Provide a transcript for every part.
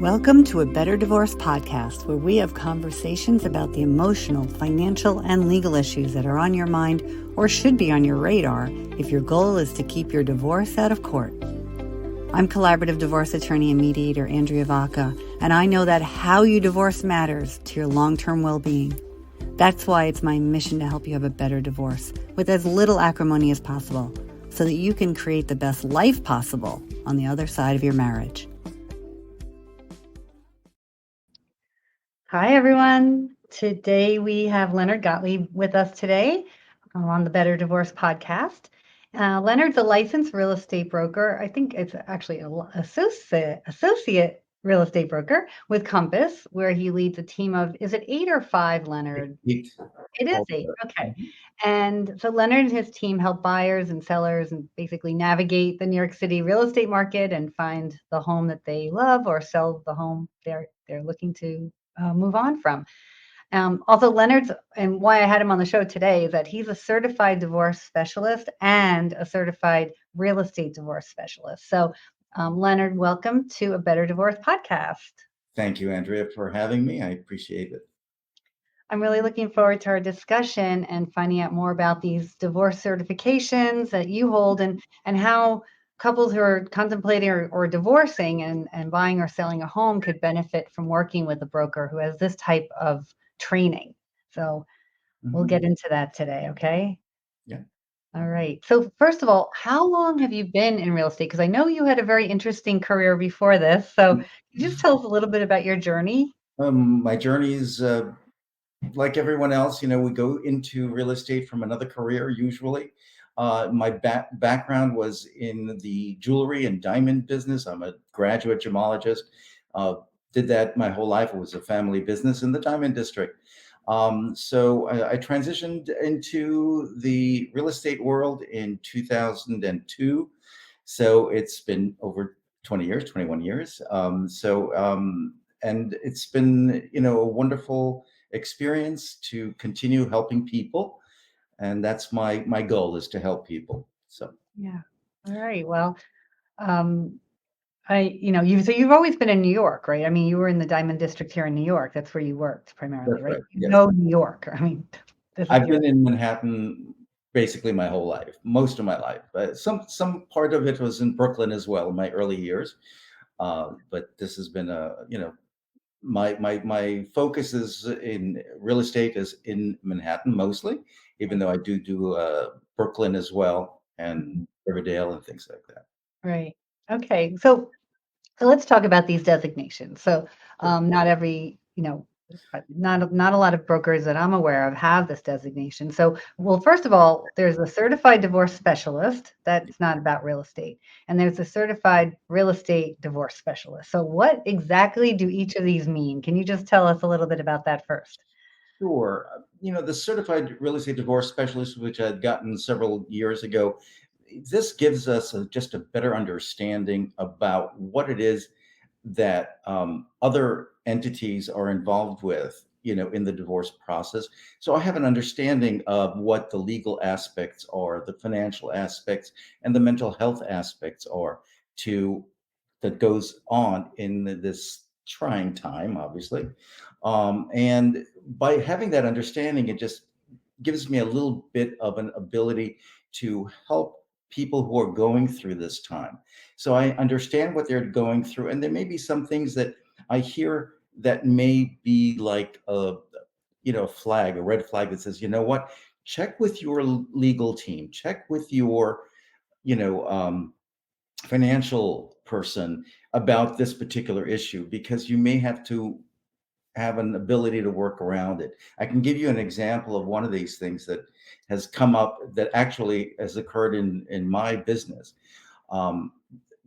Welcome to A Better Divorce podcast, where we have conversations about the emotional, financial, and legal issues that are on your mind or should be on your radar if your goal is to keep your divorce out of court. I'm collaborative divorce attorney and mediator Andrea Vacca, and I know that how you divorce matters to your long-term well-being. That's why it's my mission to help you have a better divorce with as little acrimony as possible, so that you can create the best life possible on the other side of your marriage. Hi, everyone. Today we have Leonard Gottlieb with us today on the Better Divorce podcast. Leonard's a licensed real estate broker. I think it's actually an associate real estate broker with Compass, where he leads a team of, is it 8 or 5, Leonard? 8. It is 8. Okay. And so Leonard and his team help buyers and sellers and basically navigate the New York City real estate market and find the home that they love or sell the home they're looking to move on from. Also, Leonard's, and why I had him on the show today, is that he's a certified divorce specialist and a certified real estate divorce specialist. So, Leonard, welcome to A Better Divorce podcast. Thank you, Andrea, for having me. I appreciate it. I'm really looking forward to our discussion and finding out more about these divorce certifications that you hold and how couples who are contemplating or divorcing and buying or selling a home could benefit from working with a broker who has this type of training. So we'll get into that today, okay? Yeah. All right. So first of all, how long have you been in real estate? Because I know you had a very interesting career before this. So can you just tell us a little bit about your journey? My journey is like everyone else. You know, we go into real estate from another career usually. My background was in the jewelry and diamond business. I'm a graduate gemologist. Did that my whole life. It was a family business in the diamond district. So I transitioned into the real estate world in 2002. So it's been over 20 years, 21 years. And it's been, you know, a wonderful experience to continue helping people. And that's my goal, is to help people. So yeah. All right. Well, you've always been in New York, right? I mean, you were in the Diamond District here in New York. That's where you worked primarily, that's right? right. You Yes. know New York. I mean, I've been in Manhattan basically my whole life, most of my life. Some part of it was in Brooklyn as well in my early years. But this has been my focus is in real estate is in Manhattan mostly, even though I do Brooklyn as well and Riverdale and things like that. Right. Okay. So let's talk about these designations. So not every, not a lot of brokers that I'm aware of have this designation. So, well, first of all, there's a certified divorce specialist. That's not about real estate. And there's a certified real estate divorce specialist. So what exactly do each of these mean? Can you just tell us a little bit about that first? Sure. You know, the certified real estate divorce specialist, which I'd gotten several years ago, this gives us just a better understanding about what it is that other entities are involved with, you know, in the divorce process. So I have an understanding of what the legal aspects are, the financial aspects, and the mental health aspects are that goes on in this trying time, obviously. And by having that understanding, it just gives me a little bit of an ability to help people who are going through this time. So I understand what they're going through, and there may be some things that I hear that may be like a red flag that says, you know what, check with your legal team, check with your, you know, financial person about this particular issue, because you may have to have an ability to work around it. I can give you an example of one of these things that has come up that actually has occurred in my business. One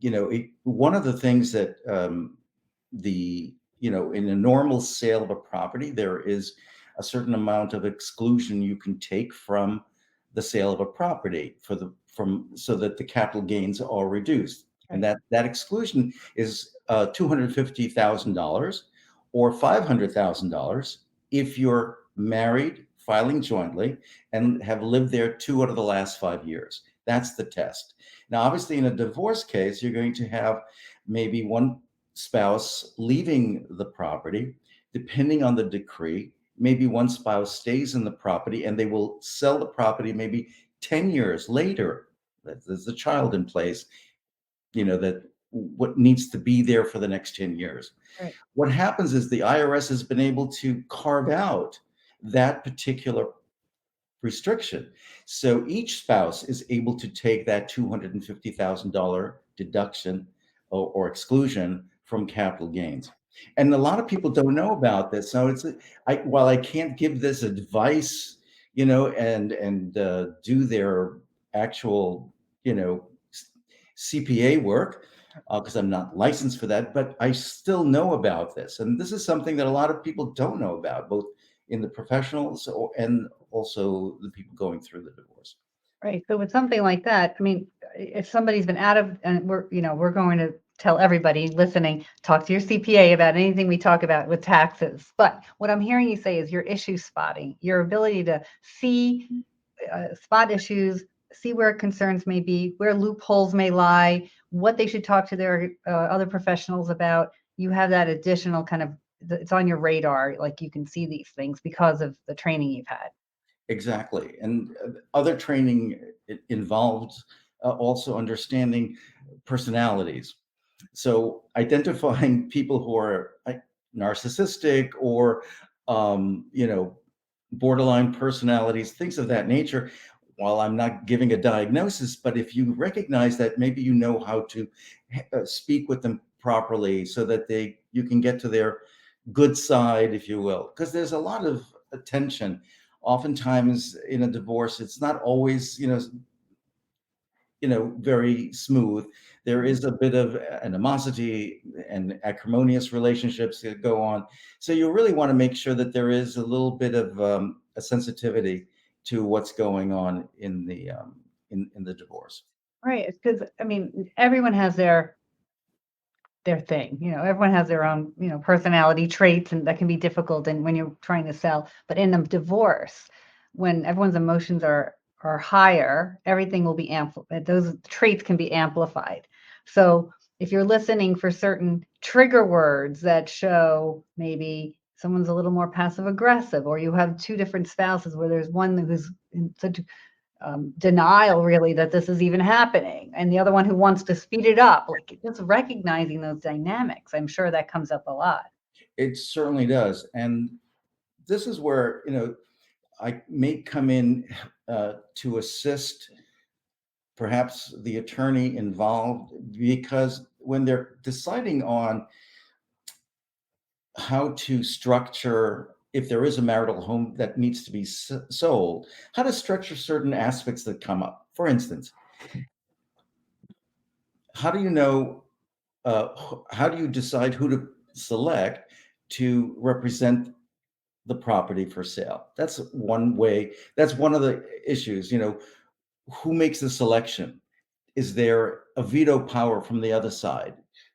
of the things that in a normal sale of a property, there is a certain amount of exclusion you can take from the sale of a property so that the capital gains are reduced. And that exclusion is $250,000 or $500,000 if you're married, filing jointly, and have lived there 2 out of the last 5 years. That's the test. Now, obviously, in a divorce case, you're going to have maybe one spouse leaving the property. Depending on the decree, maybe one spouse stays in the property and they will sell the property maybe 10 years later. There's a child in place, that what needs to be there for the next 10 years. Right. What happens is the IRS has been able to carve out that particular restriction. So each spouse is able to take that $250,000 deduction or exclusion from capital gains. And a lot of people don't know about this. So while I can't give this advice, and do their actual, CPA work, because I'm not licensed for that, but I still know about this. And this is something that a lot of people don't know about, both in the professionals and also the people going through the divorce. Right. So with something like that, I mean, if somebody's been out of, and we're going to tell everybody listening, talk to your CPA about anything we talk about with taxes. But what I'm hearing you say is your issue spotting, your ability to see, spot issues, see where concerns may be, where loopholes may lie, what they should talk to their other professionals about. You have that additional kind of, it's on your radar, like you can see these things because of the training you've had. Exactly. And other training involved also understanding personalities. So identifying people who are narcissistic or, borderline personalities, things of that nature. While I'm not giving a diagnosis, but if you recognize that, maybe you know how to speak with them properly so that you can get to their good side, if you will, because there's a lot of tension. Oftentimes in a divorce, it's not always, very smooth. There is a bit of animosity and acrimonious relationships that go on. So you really want to make sure that there is a little bit of a sensitivity to what's going on in the in the divorce. Right. It's because, I mean, everyone has their thing. Everyone has their own, personality traits, and that can be difficult and when you're trying to sell. But in a divorce, when everyone's emotions are higher, everything will be amplified. Those traits can be amplified. So if you're listening for certain trigger words that show maybe someone's a little more passive aggressive, or you have two different spouses where there's one who's in such denial really that this is even happening, and the other one who wants to speed it up, like just recognizing those dynamics, I'm sure that comes up a lot. It certainly does. And this is where, I may come in to assist perhaps the attorney involved, because when they're deciding on how to structure, if there is a marital home that needs to be sold, how to structure certain aspects that come up. For instance, how do you know, how do you decide who to select to represent the property for sale? That's one way. That's one of the issues. Who makes the selection? Is there a veto power from the other side?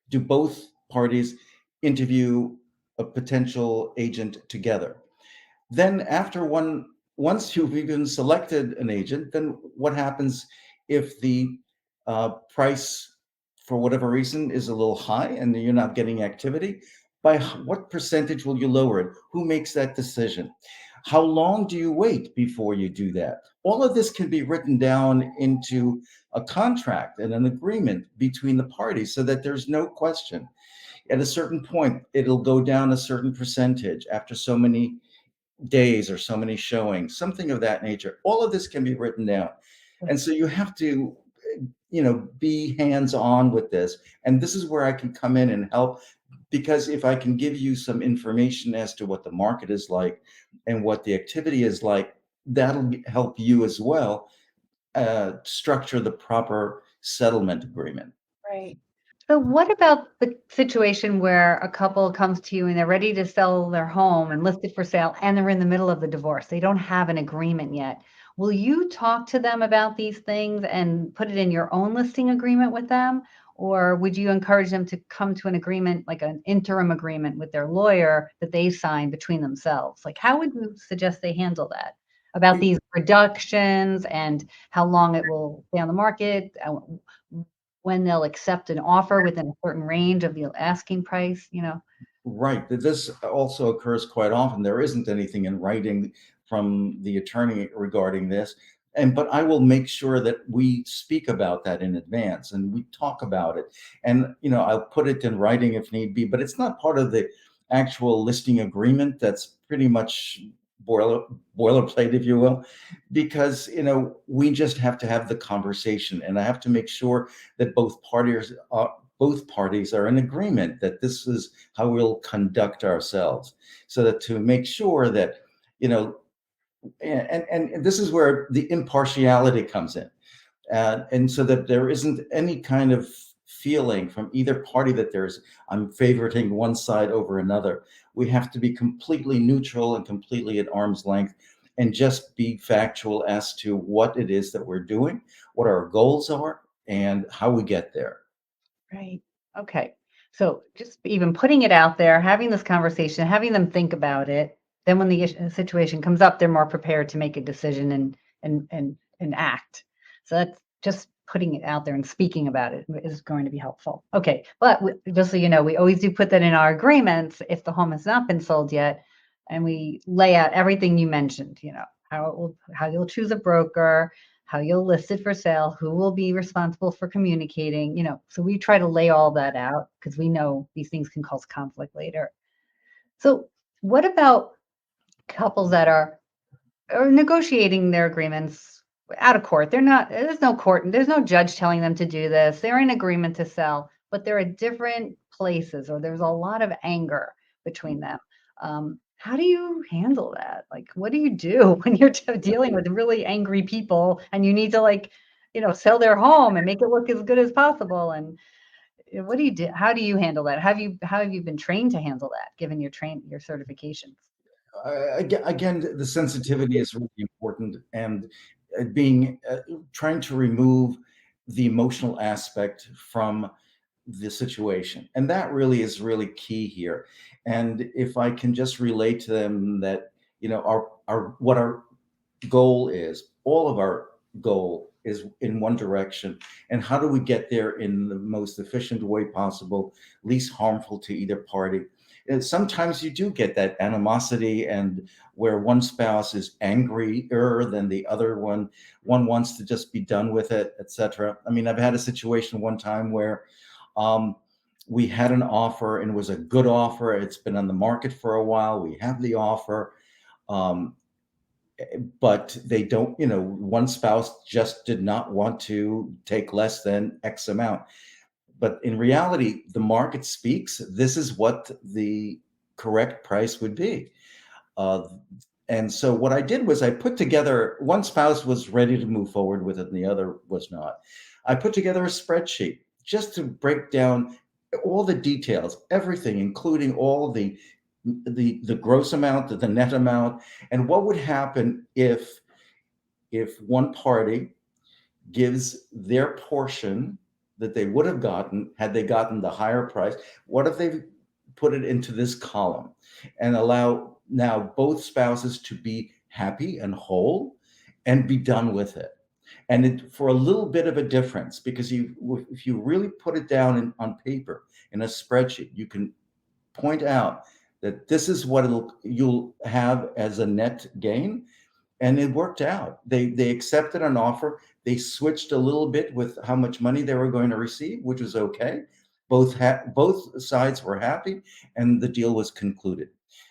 Do both parties interview a potential agent together? Then once you've even selected an agent, then what happens if the price, for whatever reason, is a little high and you're not getting activity? By what percentage will you lower it? Who makes that decision? How long do you wait before you do that? All of this can be written down into a contract and an agreement between the parties so that there's no question. At a certain point, it'll go down a certain percentage after so many days or so many showings, something of that nature. All of this can be written down. And so you have to, be hands on with this. And this is where I can come in and help, because if I can give you some information as to what the market is like and what the activity is like, that'll help you as well structure the proper settlement agreement. Right. So what about the situation where a couple comes to you and they're ready to sell their home and list it for sale, and they're in the middle of the divorce? They don't have an agreement yet. Will you talk to them about these things and put it in your own listing agreement with them? Or would you encourage them to come to an agreement, like an interim agreement with their lawyer that they sign between themselves? Like, how would you suggest they handle that? About these reductions and how long it will stay on the market? when they'll accept an offer within a certain range of the asking price, Right. This also occurs quite often. There isn't anything in writing from the attorney regarding this. But I will make sure that we speak about that in advance and we talk about it. And, I'll put it in writing if need be, but it's not part of the actual listing agreement. That's pretty much boiler, boilerplate, if you will, because, we just have to have the conversation, and I have to make sure that both parties are in agreement that this is how we'll conduct ourselves, so that to make sure that, you know and this is where the impartiality comes in, and so that there isn't any kind of feeling from either party that I'm favoriting one side over another. We have to be completely neutral and completely at arm's length, and just be factual as to what it is that we're doing, what our goals are, and how we get there. Right. Okay. So just even putting it out there, having this conversation, having them think about it, then when the situation comes up, they're more prepared to make a decision and act. So that's just putting it out there and speaking about it is going to be helpful. Okay. But just so you know, we always do put that in our agreements if the home has not been sold yet, and we lay out everything you mentioned, how you'll choose a broker, how you'll list it for sale, who will be responsible for communicating, so we try to lay all that out because we know these things can cause conflict later. So what about couples that are negotiating their agreements out of court? There's no court, there's no judge telling them to do this. They're in agreement to sell, but they're at different places, or there's a lot of anger between them. How do you handle that? Like, what do you do when you're dealing with really angry people and you need to sell their home and make it look as good as possible? And what do you do? How do you handle that? How have you been trained to handle that, given your certifications? Again, the sensitivity is really important, and being trying to remove the emotional aspect from the situation, and that really is really key here. And if I can just relate to them that, our what our goal is, all of our goal is in one direction, and how do we get there in the most efficient way possible, least harmful to either party. And sometimes you do get that animosity, and where one spouse is angrier than the other one wants to just be done with it, etc. I mean, I've had a situation one time where um, we had an offer, and it was a good offer. It's been on the market for a while. We have the offer. Um, but they don't, one spouse just did not want to take less than X amount. But in reality, the market speaks. This is what the correct price would be. Uh, and so what I did was I put together, one spouse was ready to move forward with it and the other was not. I put together a spreadsheet just to break down all the details, everything, including all the gross amount, the net amount, and what would happen if one party gives their portion that they would have gotten had they gotten the higher price. What if they put it into this column and allow now both spouses to be happy and whole and be done with it? And for a little bit of a difference, because if you really put it down on paper in a spreadsheet, you can point out that this is what you'll have as a net gain. And it worked out. They accepted an offer. They switched a little bit with how much money they were going to receive, which was okay. Both sides were happy, and the deal was concluded.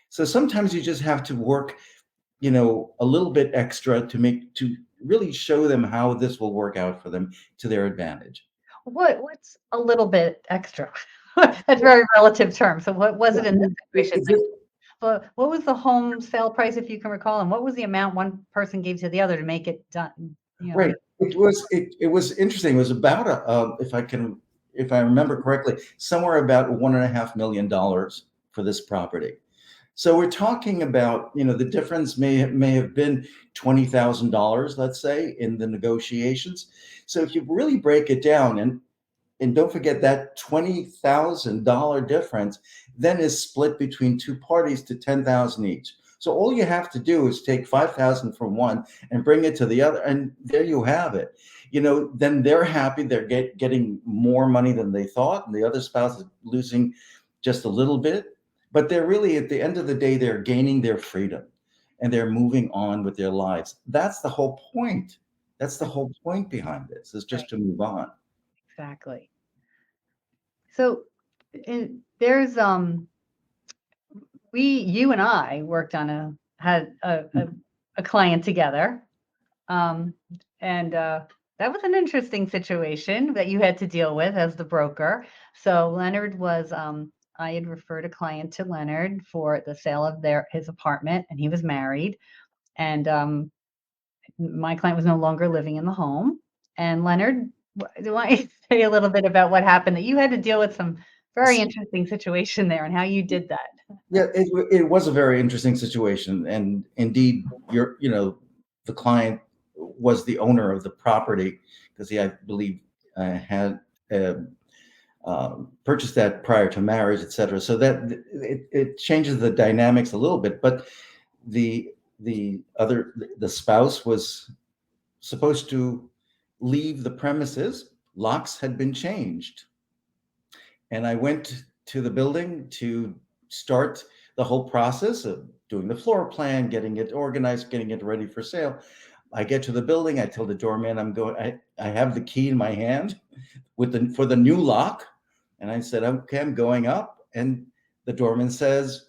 So sometimes you just have to work, a little bit extra to really show them how this will work out for them to their advantage. What's a little bit extra? That's very relative term. So what was it in this situation? What was the home sale price, if you can recall, and what was the amount one person gave to the other to make it done? Right. It was interesting. It was about if I remember correctly, somewhere about $1.5 million for this property. So we're talking about, the difference may have been $20,000, let's say, in the negotiations. So if you really break it down, and don't forget that $20,000 difference then is split between two parties to $10,000 each. So all you have to do is take 5,000 from one and bring it to the other, and there you have it. Then they're happy. They're getting more money than they thought, and the other spouse is losing just a little bit. But they're really, at the end of the day, they're gaining their freedom and they're moving on with their lives. That's the whole point. That's the whole point behind this, is just Right. to move on. Exactly. So there's you and I worked on had a client together. And that was an interesting situation that you had to deal with as the broker. So Leonard was, I had referred a client to Leonard for the sale of his apartment, and he was married. And my client was no longer living in the home. And Leonard, do you want to say a little bit about what happened? That you had to deal with some very interesting situation there, and how you did that. Yeah, it was a very interesting situation, and indeed, the client was the owner of the property, because he, I believe, had uh, purchased that prior to marriage, et cetera. So that it changes the dynamics a little bit. But the the spouse was supposed to leave the premises. Locks had been changed, and I went to the building to start the whole process of doing the floor plan, getting it organized, getting it ready for sale. I get to the building. I tell the doorman I'm going. I have the key in my hand for the new lock, and I said, "Okay, I'm going up." And the doorman says,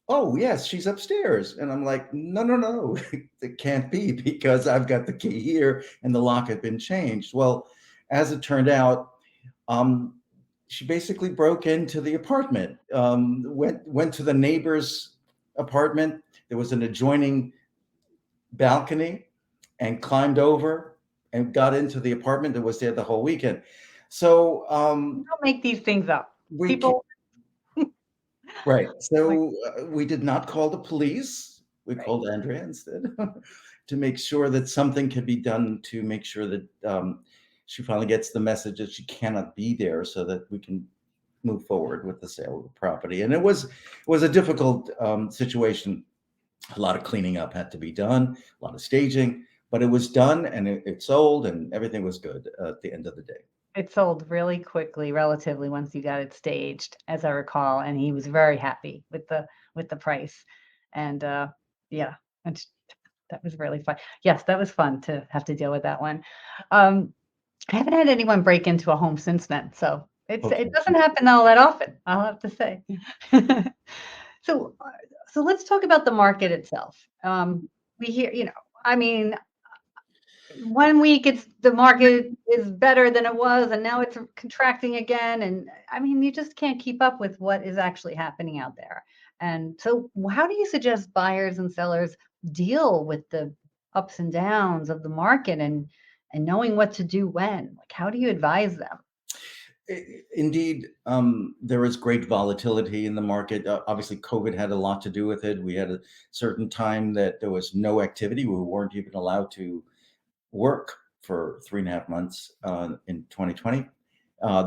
"Oh yes, she's upstairs." And I'm like, "No, no, no, it can't be, because I've got the key here, and the lock had been changed." Well, as it turned out, um, she basically broke into the apartment, went to the neighbor's apartment. There was an adjoining balcony, and climbed over and got into the apartment that was there the whole weekend. So You don't make these things up. we People, right. like, So we did not call the police. We right. called Andrea instead, to make sure that something could be done to make sure that she finally gets the message that she cannot be there, so that we can move forward with the sale of the property. And it was a difficult situation. A lot of cleaning up had to be done, a lot of staging, but it was done, and it sold, and everything was good at the end of the day. It sold really quickly, relatively, once you got it staged, as I recall, and he was very happy with the price. And yeah, and that was really fun. Yes, that was fun to have to deal with that one. Um, I haven't had anyone break into a home since then, so it Okay. doesn't happen all that often, I'll have to say. So, so let's talk about the market itself. We hear, I mean, one week it's the market is better than it was, and now it's contracting again. And I mean, you just can't keep up with what is actually happening out there. And so, how do you suggest buyers and sellers deal with the ups and downs of the market, and knowing what to do when? Like, how do you advise them? Indeed, there is great volatility in the market. Obviously, COVID had a lot to do with it. We had a certain time that there was no activity. We weren't even allowed to work for 3.5 months in 2020.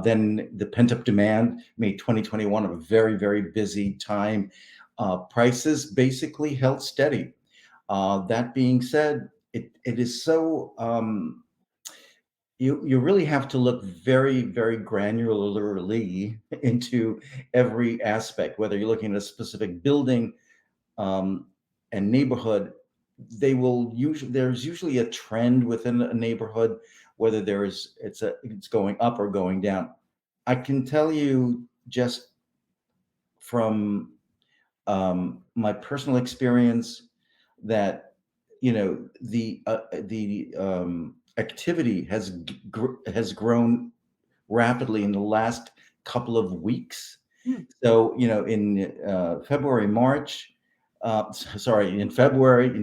Then the pent-up demand made 2021 a very, very busy time. Prices basically held steady. That being said, it is so you really have to look very, very granularly into every aspect, whether you're looking at a specific building um, and neighborhood. There's usually a trend within a neighborhood, whether it's going up or going down. I can tell you, just from my personal experience, that the activity has grown rapidly in the last couple of weeks. Hmm. So, in February, March, sorry, in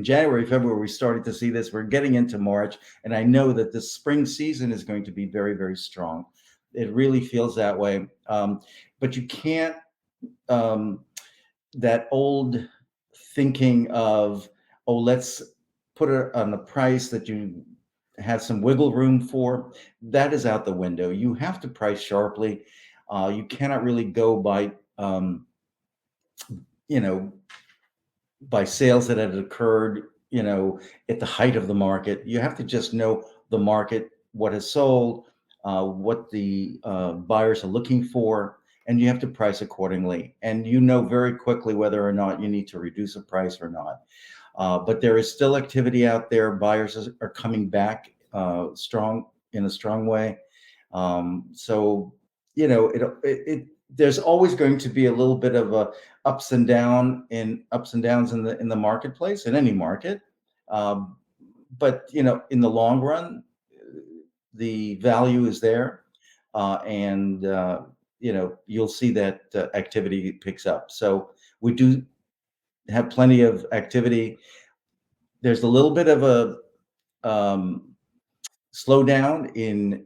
January, February, we started to see this. We're getting into March, and I know that the spring season is going to be very, very strong. It really feels that way. But you can't, that old thinking of, oh, let's put it on a price that you have some wiggle room for, that is out the window. You have to price sharply. You cannot really go by, you know, by sales that had occurred, at the height of the market. You have to just know the market, what has sold, what the buyers are looking for, and you have to price accordingly. And you know very quickly whether or not you need to reduce a price or not. But there is still activity out there. Buyers are coming back strong in a strong way. So there's always going to be a little bit of a ups and downs in the marketplace, in any market. Um, but in the long run, the value is there, and you'll see that activity picks up. So we do have plenty of activity. There's a little bit of a slowdown in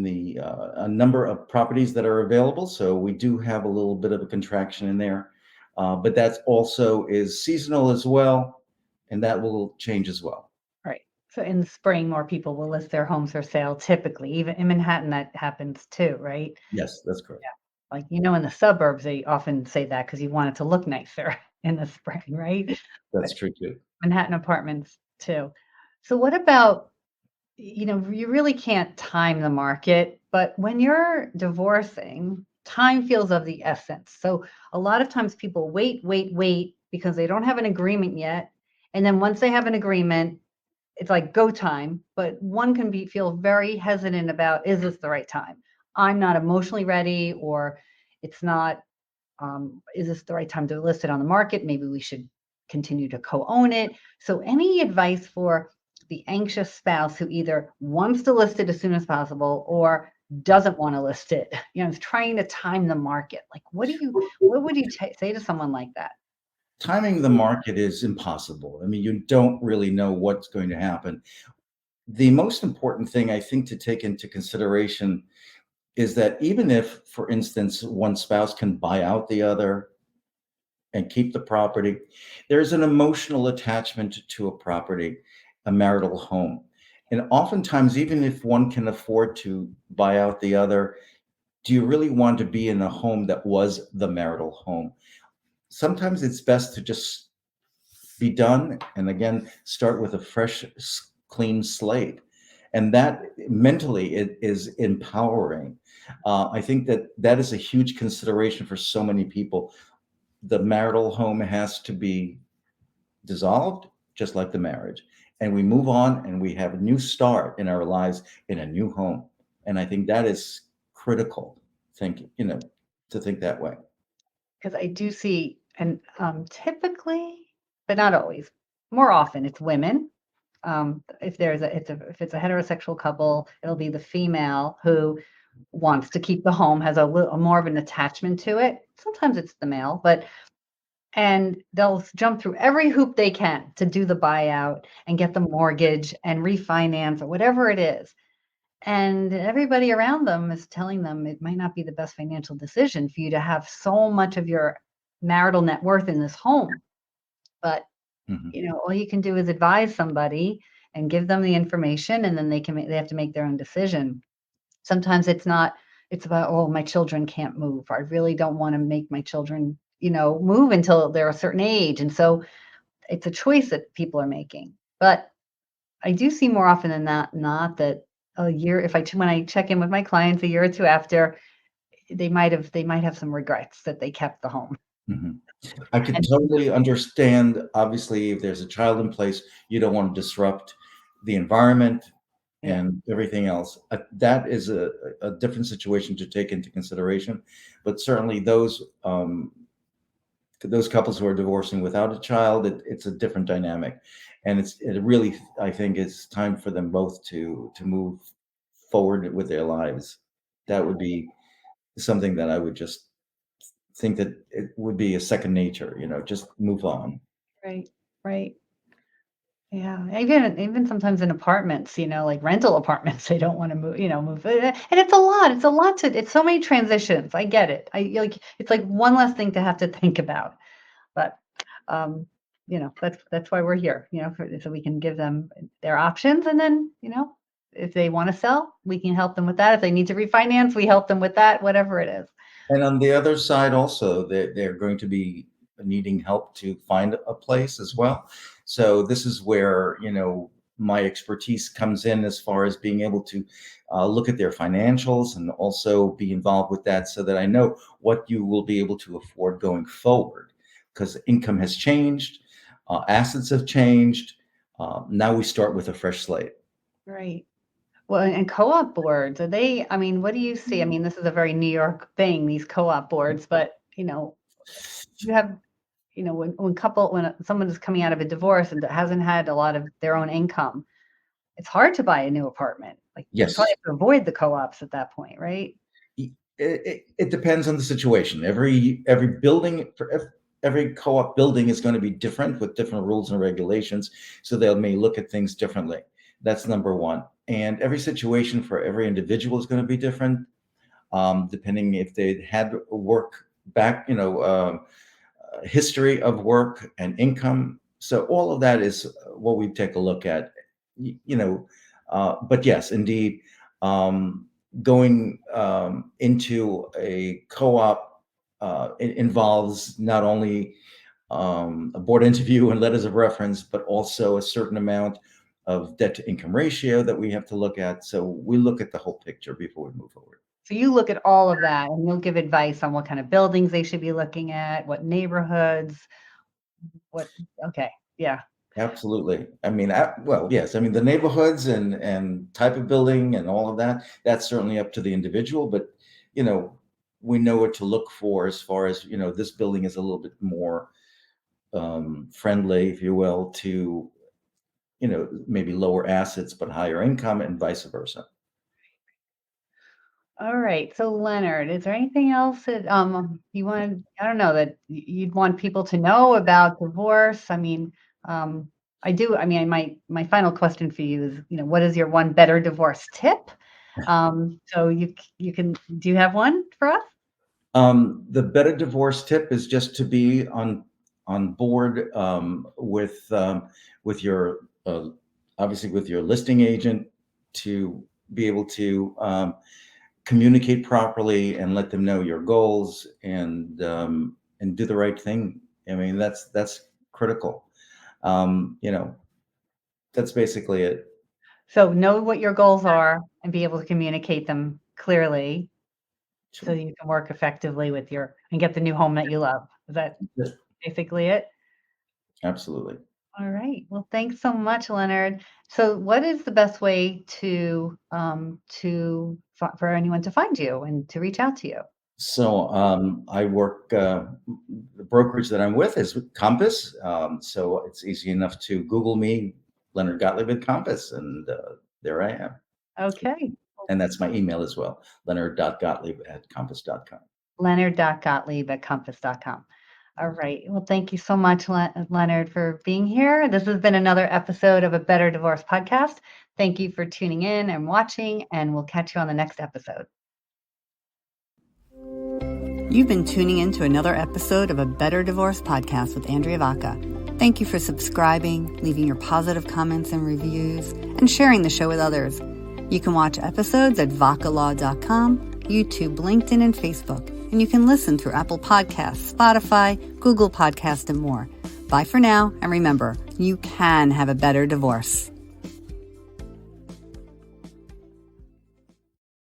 the a number of properties that are available. So we do have a little bit of a contraction in there, but that's also is seasonal as well, and that will change as well. Right. So in the spring, more people will list their homes for sale typically. Even in Manhattan, that happens too, right? Yes, that's correct. Like, in the suburbs, they often say that because you want it to look nicer in the spring, right? That's But true too. Manhattan apartments too. So what about, you really can't time the market, but when you're divorcing, time feels of the essence. So a lot of times people wait because they don't have an agreement yet. And then once they have an agreement, it's like go time, but one can feel very hesitant about, is this the right time? I'm not emotionally ready, or it's not, is this the right time to list it on the market? Maybe we should continue to co-own it. So any advice for the anxious spouse who either wants to list it as soon as possible or doesn't want to list it, is trying to time the market. Like, what would you say to someone like that? Timing the market is impossible. I mean, you don't really know what's going to happen. The most important thing I think to take into consideration is that even if, for instance, one spouse can buy out the other and keep the property, there's an emotional attachment to a property, a marital home. And oftentimes, even if one can afford to buy out the other, do you really want to be in a home that was the marital home? Sometimes it's best to just be done and again start with a fresh, clean slate. And that mentally it is empowering. I think that is a huge consideration for so many people. The marital home has to be dissolved, just like the marriage. And we move on and we have a new start in our lives in a new home. And I think that is critical thinking, to think that way. Because I do see, and typically, but not always, more often it's women. If it's a heterosexual couple, it'll be the female who wants to keep the home, has a little more of an attachment to it. Sometimes it's the male, and they'll jump through every hoop they can to do the buyout and get the mortgage and refinance or whatever it is. And everybody around them is telling them it might not be the best financial decision for you to have so much of your marital net worth in this home. But, Mhm. all you can do is advise somebody and give them the information, and then they have to make their own decision. Sometimes it's about, oh, my children can't move. I really don't want to make my children, move until they're a certain age. And so it's a choice that people are making. But I do see more often than not that a year, when I check in with my clients a year or two after, they might have some regrets that they kept the home. Mhm. I can And totally understand. Obviously, if there's a child in place, you don't want to disrupt the environment yeah, and everything else. That is a different situation to take into consideration. But certainly, those couples who are divorcing without a child, it's a different dynamic, and it really, I think, it's time for them both to move forward with their lives. That would be something that I would just think that it would be a second nature. Just move on. right, right. Yeah, even sometimes in apartments, like rental apartments, they don't want to move. And it's so many transitions. I get it. It's like one less thing to have to think about. But um, that's why we're here, so we can give them their options, and then, if they want to sell, we can help them with that. If they need to refinance, we help them with that, whatever it is. And on the other side, also, they're going to be needing help to find a place as well. So this is where, my expertise comes in as far as being able to look at their financials and also be involved with that so that I know what you will be able to afford going forward, because income has changed, assets have changed. Now we start with a fresh slate. Right. Well, and co-op boards, I mean, what do you see? I mean, this is a very New York thing, these co-op boards, but, you have, when someone is coming out of a divorce and hasn't had a lot of their own income, it's hard to buy a new apartment. Like, you probably Yes. have to avoid the co-ops at that point, right? It depends on the situation. Every building, every co-op building is going to be different with different rules and regulations, so they may look at things differently. That's number one. And every situation for every individual is going to be different, depending if they had work back, history of work and income. So all of that is what we take a look at, but yes, indeed, going into a co-op it involves not only a board interview and letters of reference, but also a certain amount of debt to income ratio that we have to look at. So we look at the whole picture before we move forward. So you look at all of that and you'll give advice on what kind of buildings they should be looking at, what neighborhoods, okay, yeah. Absolutely. I mean, well, yes. I mean, the neighborhoods and type of building and all of that, that's certainly up to the individual. But, we know what to look for as far as, this building is a little bit more friendly, if you will, to, maybe lower assets, but higher income and vice versa. All right. So Leonard, is there anything else that you want, I don't know, that you'd want people to know about divorce? I mean, my final question for you is, what is your one better divorce tip? So you can, do you have one for us? The better divorce tip is just to be on board with your obviously with your listing agent, to be able to communicate properly and let them know your goals, and do the right thing. I mean, that's critical. That's basically it. So know what your goals are and be able to communicate them clearly so you can work effectively and get the new home that you love. Is that Yes, basically it? absolutely. All right. Well, thanks so much, Leonard. So what is the best way for anyone to find you and to reach out to you? So I work, the brokerage that I'm with is with Compass. So it's easy enough to Google me, Leonard Gottlieb at Compass, and there I am. Okay. And that's my email as well, leonard.gottlieb@compass.com. Leonard.gottlieb@compass.com. All right. Well, thank you so much, Leonard, for being here. This has been another episode of A Better Divorce Podcast. Thank you for tuning in and watching, and we'll catch you on the next episode. You've been tuning in to another episode of A Better Divorce Podcast with Andrea Vacca. Thank you for subscribing, leaving your positive comments and reviews, and sharing the show with others. You can watch episodes at vaccalaw.com, YouTube, LinkedIn, and Facebook. And you can listen through Apple Podcasts, Spotify, Google Podcasts, and more. Bye for now, and remember, you can have a better divorce.